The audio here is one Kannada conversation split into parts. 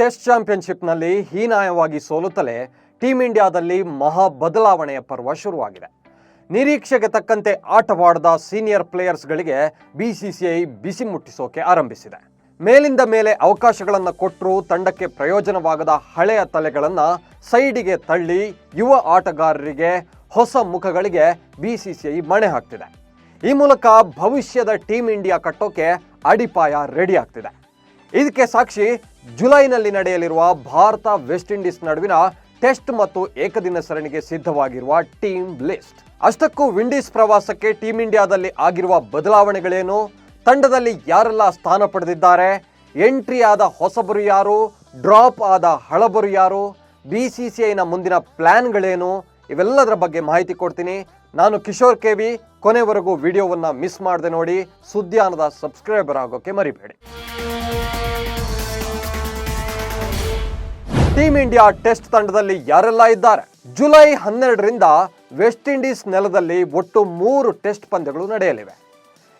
ಟೆಸ್ಟ್ ಚಾಂಪಿಯನ್ಶಿಪ್ನಲ್ಲಿ ಹೀನಾಯವಾಗಿ ಸೋಲುತ್ತಲೇ ಟೀಂ ಇಂಡಿಯಾದಲ್ಲಿ ಮಹಾ ಬದಲಾವಣೆಯ ಪರ್ವ ಶುರುವಾಗಿದೆ. ನಿರೀಕ್ಷೆಗೆ ತಕ್ಕಂತೆ ಆಟವಾಡದ ಸೀನಿಯರ್ ಪ್ಲೇಯರ್ಸ್ಗಳಿಗೆ ಬಿಸಿಸಿಐ ಬಿಸಿ ಮುಟ್ಟಿಸೋಕೆ ಆರಂಭಿಸಿದೆ. ಮೇಲಿಂದ ಮೇಲೆ ಅವಕಾಶಗಳನ್ನು ಕೊಟ್ಟರೂ ತಂಡಕ್ಕೆ ಪ್ರಯೋಜನವಾಗದ ಹಳೆಯ ತಲೆಗಳನ್ನು ಸೈಡಿಗೆ ತಳ್ಳಿ ಯುವ ಆಟಗಾರರಿಗೆ ಹೊಸ ಮುಖಗಳಿಗೆ ಬಿಸಿಸಿಐ ಮಣೆ ಹಾಕ್ತಿದೆ. ಈ ಮೂಲಕ ಭವಿಷ್ಯದ ಟೀಂ ಇಂಡಿಯಾ ಕಟ್ಟೋಕೆ ಅಡಿಪಾಯ ರೆಡಿ ಆಗ್ತಿದೆ. ಇದಕ್ಕೆ ಸಾಕ್ಷಿ ಜುಲೈನಲ್ಲಿ ನಡೆಯಲಿರುವ ಭಾರತ ವೆಸ್ಟ್ ಇಂಡೀಸ್ ನಡುವಿನ ಟೆಸ್ಟ್ ಮತ್ತು ಏಕದಿನ ಸರಣಿಗೆ ಸಿದ್ಧವಾಗಿರುವ ಟೀಮ್ ಲಿಸ್ಟ್. ಅಷ್ಟಕ್ಕೂ ವಿಂಡೀಸ್ ಪ್ರವಾಸಕ್ಕೆ ಟೀಂ ಇಂಡಿಯಾದಲ್ಲಿ ಆಗಿರುವ ಬದಲಾವಣೆಗಳೇನು, ತಂಡದಲ್ಲಿ ಯಾರೆಲ್ಲ ಸ್ಥಾನ ಪಡೆದಿದ್ದಾರೆ, ಎಂಟ್ರಿ ಆದ ಹೊಸಬರು ಯಾರು, ಡ್ರಾಪ್ ಆದ ಹಳಬರು ಯಾರು, ಬಿಸಿಸಿಐನ ಮುಂದಿನ ಪ್ಲಾನ್ಗಳೇನು, ಇವೆಲ್ಲದರ ಬಗ್ಗೆ ಮಾಹಿತಿ ಕೊಡ್ತೀನಿ. ನಾನು ಕಿಶೋರ್ ಕೆವಿ. ಕೊನೆವರೆಗೂ ವಿಡಿಯೋವನ್ನು ಮಿಸ್ ಮಾಡದೆ ನೋಡಿ. ಸುದ್ದಿಯಾನದ ಸಬ್ಸ್ಕ್ರೈಬರ್ ಆಗೋಕೆ ಮರಿಬೇಡಿ. ಟೀಂ ಇಂಡಿಯಾ ಟೆಸ್ಟ್ ತಂಡದಲ್ಲಿ ಯಾರೆಲ್ಲ ಇದ್ದಾರೆ? ಜುಲೈ 12ರಿಂದ ವೆಸ್ಟ್ ಇಂಡೀಸ್ ನೆಲದಲ್ಲಿ ಒಟ್ಟು 3 ಟೆಸ್ಟ್ ಪಂದ್ಯಗಳು ನಡೆಯಲಿವೆ.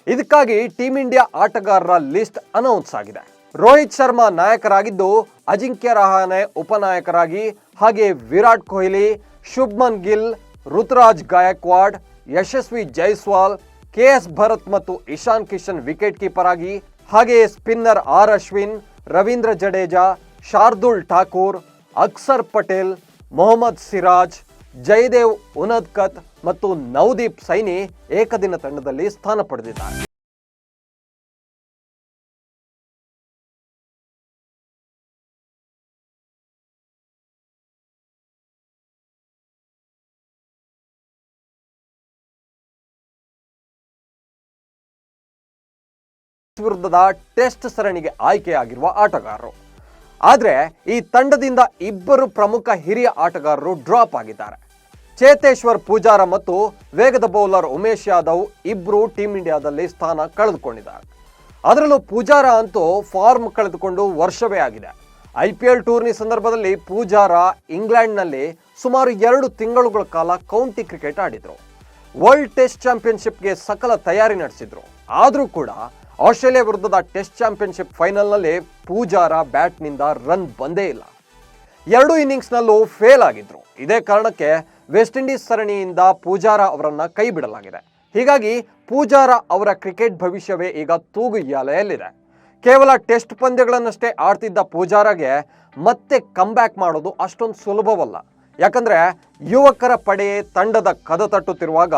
ಇದಕ್ಕಾಗಿ ಟೀಂ ಇಂಡಿಯಾ ಆಟಗಾರರ ಲಿಸ್ಟ್ ಅನೌನ್ಸ್ ಆಗಿದೆ. ರೋಹಿತ್ ಶರ್ಮಾ ನಾಯಕರಾಗಿದ್ದು, ಅಜಿಂಕ್ಯ ರಹಾನೆ ಉಪನಾಯಕರಾಗಿ, ಹಾಗೆ ವಿರಾಟ್ ಕೊಹ್ಲಿ, ಶುಭ್ಮನ್ ಗಿಲ್, ಋತುರಾಜ್ ಗಾಯಕ್ವಾಡ್, ಯಶಸ್ವಿ ಜೈಸ್ವಾಲ್, ಕೆಎಸ್ ಭರತ್ ಮತ್ತು ಇಶಾನ್ ಕಿಶನ್ ವಿಕೆಟ್ ಕೀಪರ್ ಆಗಿ, ಹಾಗೆ ಸ್ಪಿನ್ನರ್ ಆರ್ ಅಶ್ವಿನ್, ರವೀಂದ್ರ ಜಡೇಜಾ, ಶಾರ್ದುಲ್ ಠಾಕೂರ್, ಅಕ್ಸರ್ ಪಟೇಲ್, ಮೊಹಮ್ಮದ್ ಸಿರಾಜ್, ಜಯದೇವ್ ಉನದ್ಕತ್ ಮತ್ತು ನವದೀಪ್ ಸೈನಿ ಏಕದಿನ ತಂಡದಲ್ಲಿ ಸ್ಥಾನ ಪಡೆದಿದ್ದಾರೆ. ವಿರುದ್ಧದ ಟೆಸ್ಟ್ ಸರಣಿಗೆ ಆಯ್ಕೆಯಾಗಿರುವ ಆಟಗಾರರು. ಆದರೆ ಈ ತಂಡದಿಂದ 2 ಪ್ರಮುಖ ಹಿರಿಯ ಆಟಗಾರರು ಡ್ರಾಪ್ ಆಗಿದ್ದಾರೆ. ಚೇತೇಶ್ವರ್ ಪೂಜಾರ ಮತ್ತು ವೇಗದ ಬೌಲರ್ ಉಮೇಶ್ ಯಾದವ್ ಇಬ್ಬರು ಟೀಂ ಇಂಡಿಯಾದಲ್ಲಿ ಸ್ಥಾನ ಕಳೆದುಕೊಂಡಿದ್ದಾರೆ. ಅದರಲ್ಲೂ ಪೂಜಾರ ಅಂತೂ ಫಾರ್ಮ್ ಕಳೆದುಕೊಂಡು ವರ್ಷವೇ ಆಗಿದೆ. IPL ಟೂರ್ನಿ ಸಂದರ್ಭದಲ್ಲಿ ಪೂಜಾರ ಇಂಗ್ಲೆಂಡ್ನಲ್ಲಿ ಸುಮಾರು 2 ತಿಂಗಳುಗಳ ಕಾಲ ಕೌಂಟಿ ಕ್ರಿಕೆಟ್ ಆಡಿದ್ರು. ವರ್ಲ್ಡ್ ಟೆಸ್ಟ್ ಚಾಂಪಿಯನ್ಶಿಪ್ಗೆ ಸಕಲ ತಯಾರಿ ನಡೆಸಿದ್ರು. ಆದರೂ ಕೂಡ ಆಸ್ಟ್ರೇಲಿಯಾ ವಿರುದ್ಧದ ಟೆಸ್ಟ್ ಚಾಂಪಿಯನ್ಶಿಪ್ ಫೈನಲ್ನಲ್ಲಿ ಪೂಜಾರ ಬ್ಯಾಟ್ನಿಂದ ರನ್ ಬಂದೇ ಇಲ್ಲ. 2 ಇನ್ನಿಂಗ್ಸ್ನಲ್ಲೂ ಫೇಲ್ ಆಗಿದ್ರು. ಇದೇ ಕಾರಣಕ್ಕೆ ವೆಸ್ಟ್ ಇಂಡೀಸ್ ಸರಣಿಯಿಂದ ಪೂಜಾರ ಅವರನ್ನ ಕೈ ಬಿಡಲಾಗಿದೆ. ಹೀಗಾಗಿ ಪೂಜಾರ ಅವರ ಕ್ರಿಕೆಟ್ ಭವಿಷ್ಯವೇ ಈಗ ತೂಗುಯ್ಯಾಲೆಯಲ್ಲಿದೆ. ಕೇವಲ ಟೆಸ್ಟ್ ಪಂದ್ಯಗಳನ್ನಷ್ಟೇ ಆಡ್ತಿದ್ದ ಪೂಜಾರಗೆ ಮತ್ತೆ ಕಮ್ಬ್ಯಾಕ್ ಮಾಡೋದು ಅಷ್ಟೊಂದು ಸುಲಭವಲ್ಲ. ಯಾಕಂದ್ರೆ ಯುವಕರ ಪಡೆ ತಂಡದ ಕದ ತಟ್ಟುತ್ತಿರುವಾಗ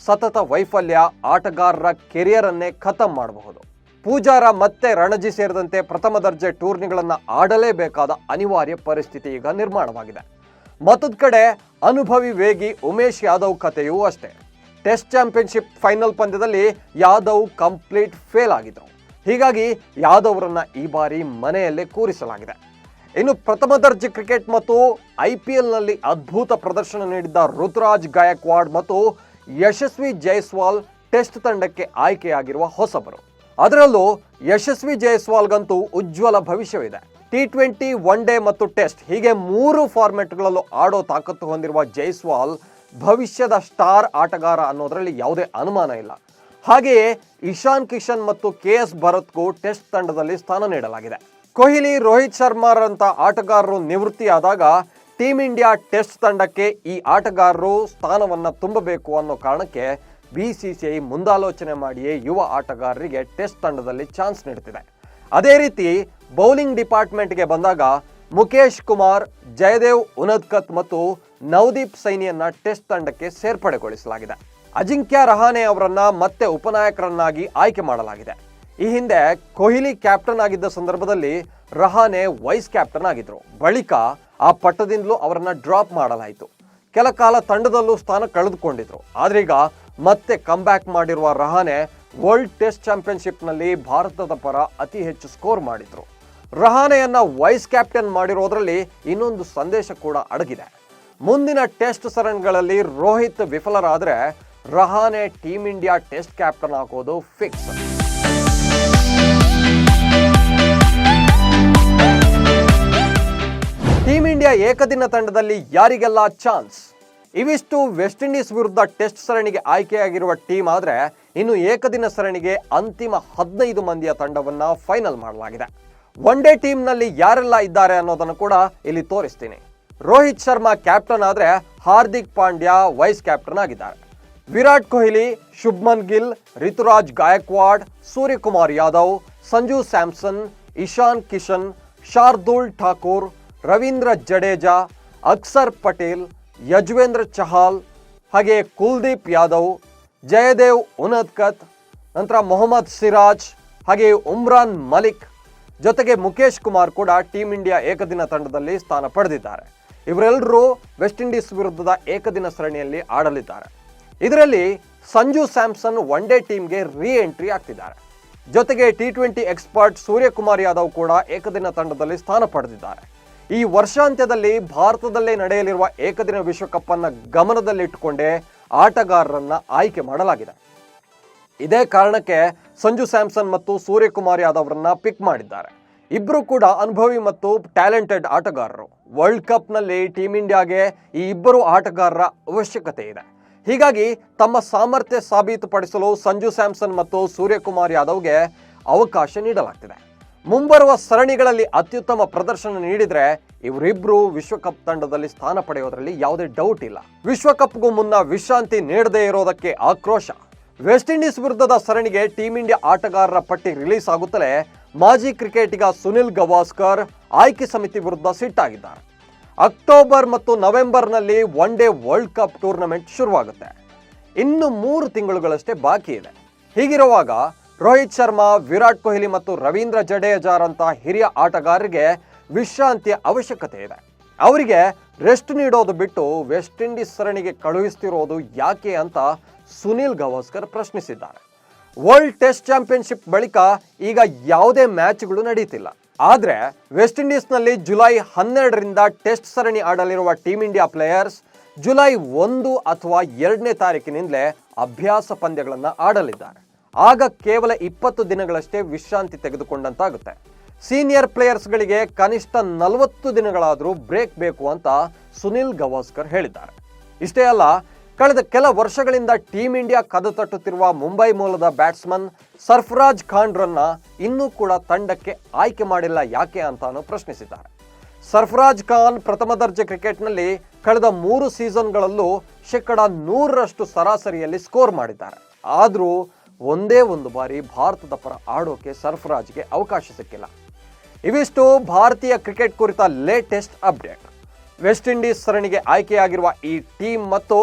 ಸತತ ವೈಫಲ್ಯ ಆಟಗಾರರ ಕೆರಿಯರ್ ಅನ್ನೇ ಖತಮ್ ಮಾಡಬಹುದು. ಪೂಜಾರ ಮತ್ತೆ ರಣಜಿ ಸೇರಿದಂತೆ ಪ್ರಥಮ ದರ್ಜೆ ಟೂರ್ನಿಗಳನ್ನು ಆಡಲೇಬೇಕಾದ ಅನಿವಾರ್ಯ ಪರಿಸ್ಥಿತಿ ಈಗ ನಿರ್ಮಾಣವಾಗಿದೆ. ಮತ್ತೊಂದು ಕಡೆ ಅನುಭವಿ ವೇಗಿ ಉಮೇಶ್ ಯಾದವ್ ಕಥೆಯೂ ಅಷ್ಟೇ. ಟೆಸ್ಟ್ ಚಾಂಪಿಯನ್ಶಿಪ್ ಫೈನಲ್ ಪಂದ್ಯದಲ್ಲಿ ಯಾದವ್ ಕಂಪ್ಲೀಟ್ ಫೇಲ್ ಆಗಿದ್ರು. ಹೀಗಾಗಿ ಯಾದವ್ ಅವರನ್ನ ಈ ಬಾರಿ ಮನೆಯಲ್ಲೇ ಕೂರಿಸಲಾಗಿದೆ. ಇನ್ನು ಪ್ರಥಮ ದರ್ಜೆ ಕ್ರಿಕೆಟ್ ಮತ್ತು IPLನಲ್ಲಿ ಅದ್ಭುತ ಪ್ರದರ್ಶನ ನೀಡಿದ್ದ ಋತುರಾಜ್ ಗಾಯಕ್ವಾಡ್ ಮತ್ತು ಯಶಸ್ವಿ ಜೈಸ್ವಾಲ್ ಟೆಸ್ಟ್ ತಂಡಕ್ಕೆ ಆಯ್ಕೆಯಾಗಿರುವ ಹೊಸಬರು. ಅದರಲ್ಲೂ ಯಶಸ್ವಿ ಜೈಸ್ವಾಲ್ಗಂತೂ ಉಜ್ವಲ ಭವಿಷ್ಯವಿದೆ. T20, ಒನ್ ಡೇ ಮತ್ತು ಟೆಸ್ಟ್ ಹೀಗೆ 3 ಫಾರ್ಮೆಟ್ಗಳಲ್ಲೂ ಆಡೋ ತಾಕತ್ತು ಹೊಂದಿರುವ ಜೈಸ್ವಾಲ್ ಭವಿಷ್ಯದ ಸ್ಟಾರ್ ಆಟಗಾರ ಅನ್ನೋದರಲ್ಲಿ ಯಾವುದೇ ಅನುಮಾನ ಇಲ್ಲ. ಹಾಗೆಯೇ ಇಶಾನ್ ಕಿಶನ್ ಮತ್ತು KS ಭರತ್ಗೂ ಟೆಸ್ಟ್ ತಂಡದಲ್ಲಿ ಸ್ಥಾನ ನೀಡಲಾಗಿದೆ. ಕೊಹ್ಲಿ, ರೋಹಿತ್ ಶರ್ಮಾರಂಥ ಆಟಗಾರರು ನಿವೃತ್ತಿಯಾದಾಗ ಟೀಂ ಇಂಡಿಯಾ ಟೆಸ್ಟ್ ತಂಡಕ್ಕೆ ಈ ಆಟಗಾರರು ಸ್ಥಾನವನ್ನು ತುಂಬಬೇಕು ಅನ್ನೋ ಕಾರಣಕ್ಕೆ ಬಿಸಿಸಿಐ ಮುಂದಾಲೋಚನೆ ಮಾಡಿಯೇ ಯುವ ಆಟಗಾರರಿಗೆ ಟೆಸ್ಟ್ ತಂಡದಲ್ಲಿ ಚಾನ್ಸ್ ನೀಡುತ್ತಿದೆ. ಅದೇ ರೀತಿ ಬೌಲಿಂಗ್ ಡಿಪಾರ್ಟ್ಮೆಂಟ್ಗೆ ಬಂದಾಗ ಮುಕೇಶ್ ಕುಮಾರ್, ಜಯದೇವ್ ಉನದ್ಕತ್ ಮತ್ತು ನವದೀಪ್ ಸೈನಿಯನ್ನ ಟೆಸ್ಟ್ ತಂಡಕ್ಕೆ ಸೇರ್ಪಡೆಗೊಳಿಸಲಾಗಿದೆ. ಅಜಿಂಕ್ಯ ರಹಾನೆ ಅವರನ್ನ ಮತ್ತೆ ಉಪನಾಯಕರನ್ನಾಗಿ ಆಯ್ಕೆ ಮಾಡಲಾಗಿದೆ. ಈ ಹಿಂದೆ ಕೊಹ್ಲಿ ಕ್ಯಾಪ್ಟನ್ ಆಗಿದ್ದ ಸಂದರ್ಭದಲ್ಲಿ ರಹಾನೆ ವೈಸ್ ಕ್ಯಾಪ್ಟನ್ ಆಗಿದ್ರು. ಬಳಿಕ ಆ ಪಟ್ಟದಿಂದಲೂ ಅವರನ್ನ ಡ್ರಾಪ್ ಮಾಡಲಾಯಿತು. ಕೆಲ ಕಾಲ ತಂಡದಲ್ಲೂ ಸ್ಥಾನ ಕಳೆದುಕೊಂಡಿದ್ರು. ಆದ್ರೀಗ ಮತ್ತೆ ಕಮ್ಬ್ಯಾಕ್ ಮಾಡಿರುವ ರಹಾನೆ ವರ್ಲ್ಡ್ ಟೆಸ್ಟ್ ಚಾಂಪಿಯನ್ಶಿಪ್ನಲ್ಲಿ ಭಾರತದ ಪರ ಅತಿ ಹೆಚ್ಚು ಸ್ಕೋರ್ ಮಾಡಿದ್ರು. ರಹಾನೆಯನ್ನ ವೈಸ್ ಕ್ಯಾಪ್ಟನ್ ಮಾಡಿರೋದ್ರಲ್ಲಿ ಇನ್ನೊಂದು ಸಂದೇಶ ಕೂಡ ಅಡಗಿದೆ. ಮುಂದಿನ ಟೆಸ್ಟ್ ಸರಣಿಗಳಲ್ಲಿ ರೋಹಿತ್ ವಿಫಲರಾದರೆ Rahane team India test captain ಆಗೋದು ಫಿಕ್ಸ್. ಟೀಂ ಇಂಡಿಯಾ ಏಕದಿನ ತಂಡದಲ್ಲಿ ಯಾರಿಗೆಲ್ಲ ಚಾನ್ಸ್? ಇವಿಷ್ಟು ವೆಸ್ಟ್ ಇಂಡೀಸ್ ವಿರುದ್ಧ ಟೆಸ್ಟ್ ಸರಣಿಗೆ ಆಯ್ಕೆಯಾಗಿರುವ ಟೀಮ್ ಆದರೆ, ಇನ್ನು ಏಕದಿನ ಸರಣಿಗೆ ಅಂತಿಮ 15 ಮಂದಿಯ ತಂಡವನ್ನು ಫೈನಲ್ ಮಾಡಲಾಗಿದೆ. ಒನ್ ಡೇ ಟೀಮ್ನಲ್ಲಿ ಯಾರೆಲ್ಲ ಇದ್ದಾರೆ ಅನ್ನೋದನ್ನು ಕೂಡ ಇಲ್ಲಿ ತೋರಿಸ್ತೀನಿ. ರೋಹಿತ್ ಶರ್ಮಾ ಕ್ಯಾಪ್ಟನ್ ಆದರೆ ಹಾರ್ದಿಕ್ ಪಾಂಡ್ಯ ವೈಸ್ ಕ್ಯಾಪ್ಟನ್ ಆಗಿದ್ದಾರೆ. ವಿರಾಟ್ ಕೊಹ್ಲಿ, ಶುಭ್ಮನ್ ಗಿಲ್, ರಿತುರಾಜ್ ಗಾಯಕ್ವಾಡ್, ಸೂರ್ಯಕುಮಾರ್ ಯಾದವ್, ಸಂಜು ಸ್ಯಾಮ್ಸನ್, ಇಶಾನ್ ಕಿಶನ್, ಶಾರ್ದೂಲ್ ಠಾಕೂರ್, ರವೀಂದ್ರ ಜಡೇಜಾ, ಅಕ್ಸರ್ ಪಟೇಲ್, ಯಜ್ವೇಂದ್ರ ಚಹಲ್, ಹಾಗೆ ಕುಲ್ದೀಪ್ ಯಾದವ್, ಜಯದೇವ್ ಉನದ್ಕತ್, ನಂತರ ಮೊಹಮ್ಮದ್ ಸಿರಾಜ್, ಹಾಗೆ ಉಮ್ರಾನ್ ಮಲಿಕ್, ಜೊತೆಗೆ ಮುಖೇಶ್ ಕುಮಾರ್ ಕೂಡ ಟೀಮ್ ಇಂಡಿಯಾ ಏಕದಿನ ತಂಡದಲ್ಲಿ ಸ್ಥಾನ ಪಡೆದಿದ್ದಾರೆ. ಇವರೆಲ್ಲರೂ ವೆಸ್ಟ್ ಇಂಡೀಸ್ ವಿರುದ್ಧದ ಏಕದಿನ ಸರಣಿಯಲ್ಲಿ ಆಡಲಿದ್ದಾರೆ. ಇದರಲ್ಲಿ ಸಂಜು ಸ್ಯಾಮ್ಸನ್ ಒನ್ ಡೇ ಟೀಮ್ಗೆ ರೀ ಎಂಟ್ರಿ ಆಗ್ತಿದ್ದಾರೆ. ಜೊತೆಗೆ T20 ಎಕ್ಸ್ಪರ್ಟ್ ಸೂರ್ಯಕುಮಾರ್ ಯಾದವ್ ಕೂಡ ಏಕದಿನ ತಂಡದಲ್ಲಿ ಸ್ಥಾನ ಪಡೆದಿದ್ದಾರೆ. ಈ ವರ್ಷಾಂತ್ಯದಲ್ಲಿ ಭಾರತದಲ್ಲೇ ನಡೆಯಲಿರುವ ಏಕದಿನ ವಿಶ್ವಕಪ್ ಅನ್ನು ಗಮನದಲ್ಲಿಟ್ಟುಕೊಂಡೇ ಆಟಗಾರರನ್ನ ಆಯ್ಕೆ ಮಾಡಲಾಗಿದೆ. ಇದೇ ಕಾರಣಕ್ಕೆ ಸಂಜು ಸ್ಯಾಮ್ಸನ್ ಮತ್ತು ಸೂರ್ಯಕುಮಾರ್ ಯಾದವ್ ಅವರನ್ನ ಪಿಕ್ ಮಾಡಿದ್ದಾರೆ. ಇಬ್ಬರು ಕೂಡ ಅನುಭವಿ ಮತ್ತು ಟ್ಯಾಲೆಂಟೆಡ್ ಆಟಗಾರರು. ವರ್ಲ್ಡ್ ಕಪ್ನಲ್ಲಿ ಟೀಮ್ ಇಂಡಿಯಾಗೆ ಈ ಇಬ್ಬರು ಆಟಗಾರರ ಅವಶ್ಯಕತೆ ಇದೆ. ಹೀಗಾಗಿ ತಮ್ಮ ಸಾಮರ್ಥ್ಯ ಸಾಬೀತುಪಡಿಸಲು ಸಂಜು ಸ್ಯಾಮ್ಸನ್ ಮತ್ತು ಸೂರ್ಯಕುಮಾರ್ ಯಾದವ್ಗೆ ಅವಕಾಶ ನೀಡಲಾಗ್ತಿದೆ. ಮುಂಬರುವ ಸರಣಿಗಳಲ್ಲಿ ಅತ್ಯುತ್ತಮ ಪ್ರದರ್ಶನ ನೀಡಿದರೆ ಇವರಿಬ್ಬರು ವಿಶ್ವಕಪ್ ತಂಡದಲ್ಲಿ ಸ್ಥಾನ ಪಡೆಯೋದ್ರಲ್ಲಿ ಯಾವುದೇ ಡೌಟ್ ಇಲ್ಲ. ವಿಶ್ವಕಪ್ಗೂ ಮುನ್ನ ವಿಶ್ರಾಂತಿ ನೀಡದೇ ಇರೋದಕ್ಕೆ ಆಕ್ರೋಶ. ವೆಸ್ಟ್ ಇಂಡೀಸ್ ವಿರುದ್ಧದ ಸರಣಿಗೆ ಟೀಮ್ ಇಂಡಿಯಾ ಆಟಗಾರರ ಪಟ್ಟಿ ರಿಲೀಸ್ ಆಗುತ್ತಲೇ ಮಾಜಿ ಕ್ರಿಕೆಟಿಗ ಸುನಿಲ್ ಗವಾಸ್ಕರ್ ಆಯ್ಕೆ ಸಮಿತಿ ವಿರುದ್ಧ ಸಿಟ್ಟಾಗಿದ್ದಾರೆ. ಅಕ್ಟೋಬರ್ ಮತ್ತು ನವೆಂಬರ್ನಲ್ಲಿ one day world cup tournament ಶುರುವಾಗುತ್ತೆ. ಇನ್ನು 3 ತಿಂಗಳುಗಳಷ್ಟೇ ಬಾಕಿ ಇದೆ. ಹೀಗಿರುವಾಗ ರೋಹಿತ್ ಶರ್ಮಾ, ವಿರಾಟ್ ಕೊಹ್ಲಿ ಮತ್ತು ರವೀಂದ್ರ ಜಡೇಜಾರಂಥ ಹಿರಿಯ ಆಟಗಾರರಿಗೆ ವಿಶ್ರಾಂತಿಯ ಅವಶ್ಯಕತೆ ಇದೆ. ಅವರಿಗೆ ರೆಸ್ಟ್ ನೀಡೋದು ಬಿಟ್ಟು ವೆಸ್ಟ್ ಇಂಡೀಸ್ ಸರಣಿಗೆ ಕಳುಹಿಸ್ತಿರೋದು ಯಾಕೆ ಅಂತ ಸುನಿಲ್ ಗವಾಸ್ಕರ್ ಪ್ರಶ್ನಿಸಿದ್ದಾರೆ. ವರ್ಲ್ಡ್ ಟೆಸ್ಟ್ ಚಾಂಪಿಯನ್ಶಿಪ್ ಬಳಿಕ ಈಗ ಯಾವುದೇ ಮ್ಯಾಚ್ಗಳು ನಡೀತಿಲ್ಲ. ಆದರೆ ವೆಸ್ಟ್ ಇಂಡೀಸ್ನಲ್ಲಿ ಜುಲೈ 12ರಿಂದ ಟೆಸ್ಟ್ ಸರಣಿ ಆಡಲಿರುವ ಟೀಮ್ ಇಂಡಿಯಾ ಪ್ಲೇಯರ್ಸ್ ಜುಲೈ 1 ಅಥವಾ 2ನೇ ತಾರೀಕಿನಿಂದಲೇ ಅಭ್ಯಾಸ ಪಂದ್ಯಗಳನ್ನು ಆಡಲಿದ್ದಾರೆ. ಆಗ ಕೇವಲ 20 ದಿನಗಳಷ್ಟೇ ವಿಶ್ರಾಂತಿ ತೆಗೆದುಕೊಂಡಂತಾಗುತ್ತೆ. ಸೀನಿಯರ್ ಪ್ಲೇಯರ್ಸ್ಗಳಿಗೆ ಕನಿಷ್ಠ 40 ದಿನಗಳಾದರೂ ಬ್ರೇಕ್ ಬೇಕು ಅಂತ ಸುನಿಲ್ ಗವಾಸ್ಕರ್ ಹೇಳಿದ್ದಾರೆ. ಇಷ್ಟೇ ಅಲ್ಲ, ಕಳೆದ ಕೆಲ ವರ್ಷಗಳಿಂದ ಟೀಮ್ ಇಂಡಿಯಾ ಕದ ತಟ್ಟುತ್ತಿರುವ ಮುಂಬೈ ಮೂಲದ ಬ್ಯಾಟ್ಸ್ಮನ್ ಸರ್ಫರಾಜ್ ಖಾನ್ರನ್ನ ಇನ್ನೂ ಕೂಡ ತಂಡಕ್ಕೆ ಆಯ್ಕೆ ಮಾಡಿಲ್ಲ ಯಾಕೆ ಅಂತಾನು ಪ್ರಶ್ನಿಸಿದ್ದಾರೆ. ಸರ್ಫರಾಜ್ ಖಾನ್ ಪ್ರಥಮ ದರ್ಜೆ ಕ್ರಿಕೆಟ್ನಲ್ಲಿ ಕಳೆದ 3 ಸೀಸನ್ಗಳಲ್ಲೂ 100% ಸರಾಸರಿಯಲ್ಲಿ ಸ್ಕೋರ್ ಮಾಡಿದ್ದಾರೆ. ಆದರೂ ಒಂದೇ ಒಂದು ಬಾರಿ ಭಾರತದ ಪರ ಆಡೋಕೆ ಸರ್ಫರಾಜ್ಗೆ ಅವಕಾಶ ಸಿಕ್ಕಿಲ್ಲ. ಇವಿಷ್ಟು ಭಾರತೀಯ ಕ್ರಿಕೆಟ್ ಕುರಿತ ಲೇಟೆಸ್ಟ್ ಅಪ್ಡೇಟ್. ವೆಸ್ಟ್ ಇಂಡೀಸ್ ಸರಣಿಗೆ ಆಯ್ಕೆಯಾಗಿರುವ ಈ ಟೀಮ್ ಮತ್ತು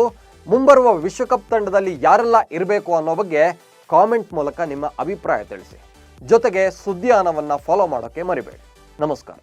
ಮುಂಬರುವ ವಿಶ್ವಕಪ್ ತಂಡದಲ್ಲಿ ಯಾರೆಲ್ಲ ಇರಬೇಕು ಅನ್ನೋ ಬಗ್ಗೆ ಕಾಮೆಂಟ್ ಮೂಲಕ ನಿಮ್ಮ ಅಭಿಪ್ರಾಯ ತಿಳಿಸಿ. ಜೊತೆಗೆ ಸುದ್ದಿಯಾನವನ್ನು ಫಾಲೋ ಮಾಡೋಕ್ಕೆ ಮರಿಬೇಡಿ. ನಮಸ್ಕಾರ.